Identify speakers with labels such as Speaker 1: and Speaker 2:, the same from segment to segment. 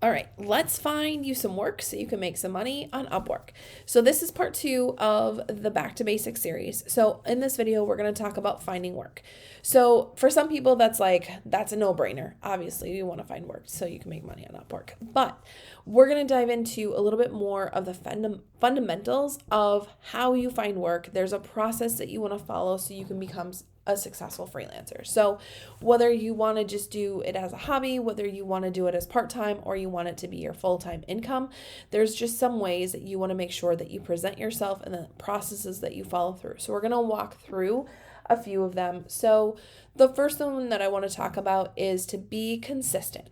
Speaker 1: All right, let's find you some work so you can make some money on Upwork. So this is part 2 of the Back to Basics series. So in this video, we're going to talk about finding work. So for some people, that's a no-brainer. Obviously, you want to find work so you can make money on Upwork. But we're going to dive into a little bit more of the fundamentals of how you find work. There's a process that you want to follow so you can become a successful freelancer. So whether you want to just do it as a hobby, whether you want to do it as part-time, or you want it to be your full-time income, there's just some ways that you want to make sure that you present yourself and the processes that you follow through. So we're going to walk through a few of them. So the first one that I want to talk about is to be consistent.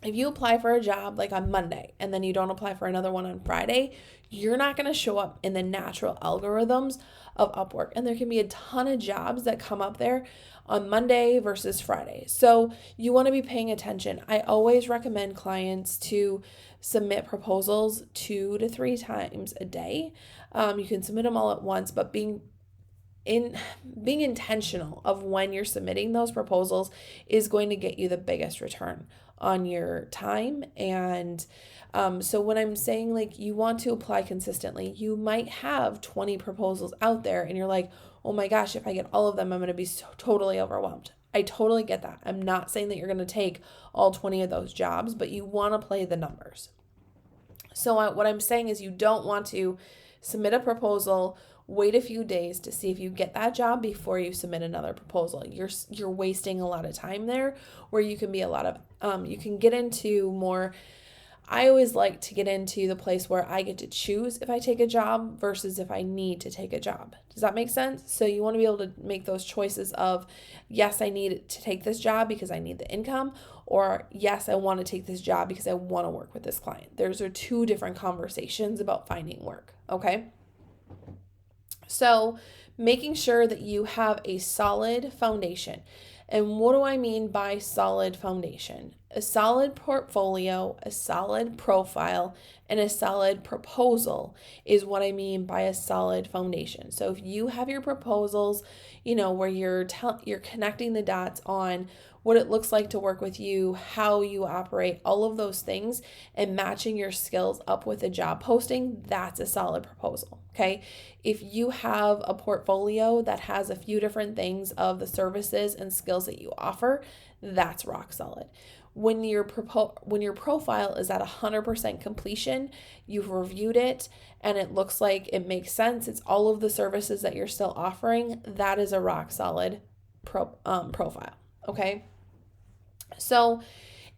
Speaker 1: If you apply for a job like on Monday and then you don't apply for another one on Friday, you're not going to show up in the natural algorithms of Upwork. And there can be a ton of jobs that come up there on Monday versus Friday. So you want to be paying attention. I always recommend clients to submit proposals 2 to 3 times a day. You can submit them all at once, but being intentional of when you're submitting those proposals is going to get you the biggest return on your time. And so when I'm saying like you want to apply consistently, you might have 20 proposals out there and you're like, oh my gosh, if I get all of them, I'm going to be totally overwhelmed. I totally get that. I'm not saying that you're going to take all 20 of those jobs, but you want to play the numbers. So what I'm saying is you don't want to submit a proposal, wait a few days to see if you get that job before you submit another proposal. You're wasting a lot of time there, where you can be you can get into more. I always like to get into the place where I get to choose if I take a job versus if I need to take a job. Does that make sense? So you want to be able to make those choices of, yes, I need to take this job because I need the income, or yes, I want to take this job because I want to work with this client. Those are 2 different conversations about finding work, okay? So making sure that you have a solid foundation. And what do I mean by solid foundation? A solid portfolio, a solid profile, and a solid proposal is what I mean by a solid foundation. So if you have your proposals, where you're connecting the dots on what it looks like to work with you, how you operate, all of those things, and matching your skills up with a job posting, that's a solid proposal, okay? If you have a portfolio that has a few different things of the services and skills that you offer, that's rock solid. When your profile is at 100% completion, you've reviewed it, and it looks like it makes sense, it's all of the services that you're still offering, that is a rock solid profile, okay? So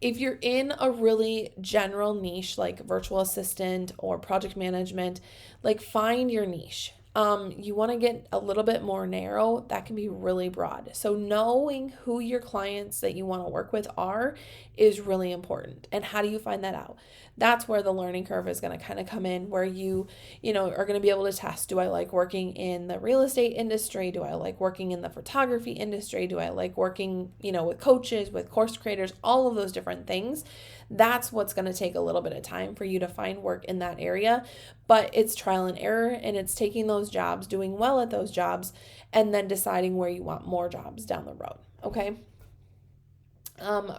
Speaker 1: if you're in a really general niche like virtual assistant or project management, like find your niche. You want to get a little bit more narrow. That can be really broad. So knowing who your clients that you want to work with are is really important. And how do you find that out? That's where the learning curve is going to kind of come in, where you are going to be able to test, do I like working in the real estate industry? Do I like working in the photography industry? Do I like working, with coaches, with course creators, all of those different things? That's what's going to take a little bit of time for you to find work in that area, but it's trial and error, and it's taking those jobs, doing well at those jobs, and then deciding where you want more jobs down the road, okay?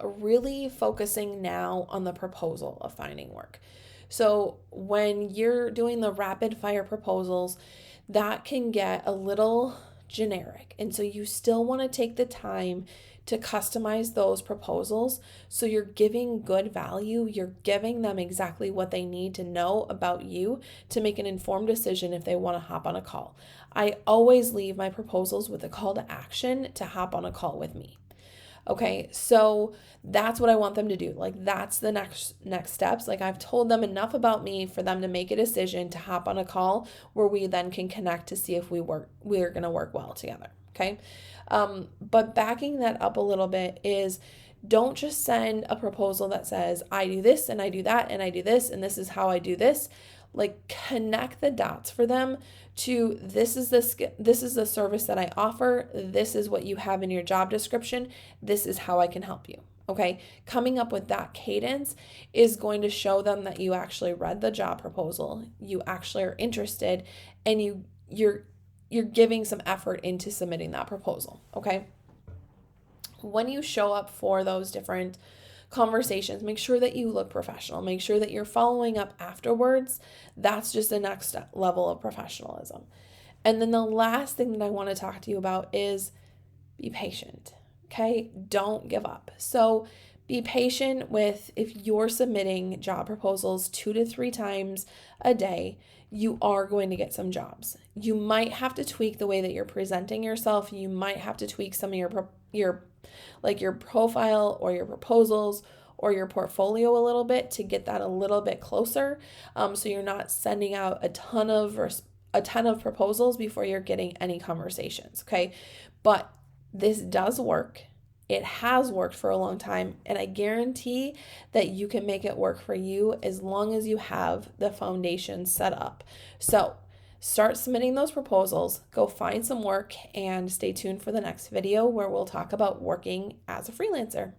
Speaker 1: Really focusing now on the proposal of finding work. So when you're doing the rapid fire proposals, that can get a little generic. And so you still want to take the time to customize those proposals so you're giving good value. You're giving them exactly what they need to know about you to make an informed decision if they want to hop on a call. I always leave my proposals with a call to action to hop on a call with me. Okay, so that's what I want them to do. Like that's the next steps. Like I've told them enough about me for them to make a decision to hop on a call where we then can connect to see if we're going to work well together. Okay. But backing that up a little bit is, don't just send a proposal that says, I do this and I do that and I do this and this is how I do this. Like connect the dots for them to, this is the service that I offer. This is what you have in your job description. This is how I can help you. Okay. Coming up with that cadence is going to show them that you actually read the job proposal. You actually are interested, and you're giving some effort into submitting that proposal. Okay. When you show up for those different conversations, make sure that you look professional. Make sure that you're following up afterwards. That's just the next level of professionalism. And then the last thing that I want to talk to you about is be patient. Okay? Don't give up. So be patient with, if you're submitting job proposals 2 to 3 times a day, you are going to get some jobs. You might have to tweak the way that you're presenting yourself. You might have to tweak some of your profile or your proposals or your portfolio a little bit to get that a little bit closer. So you're not sending out a ton of proposals before you're getting any conversations. Okay. But this does work. It has worked for a long time, and I guarantee that you can make it work for you as long as you have the foundation set up. So start submitting those proposals, go find some work, and stay tuned for the next video where we'll talk about working as a freelancer.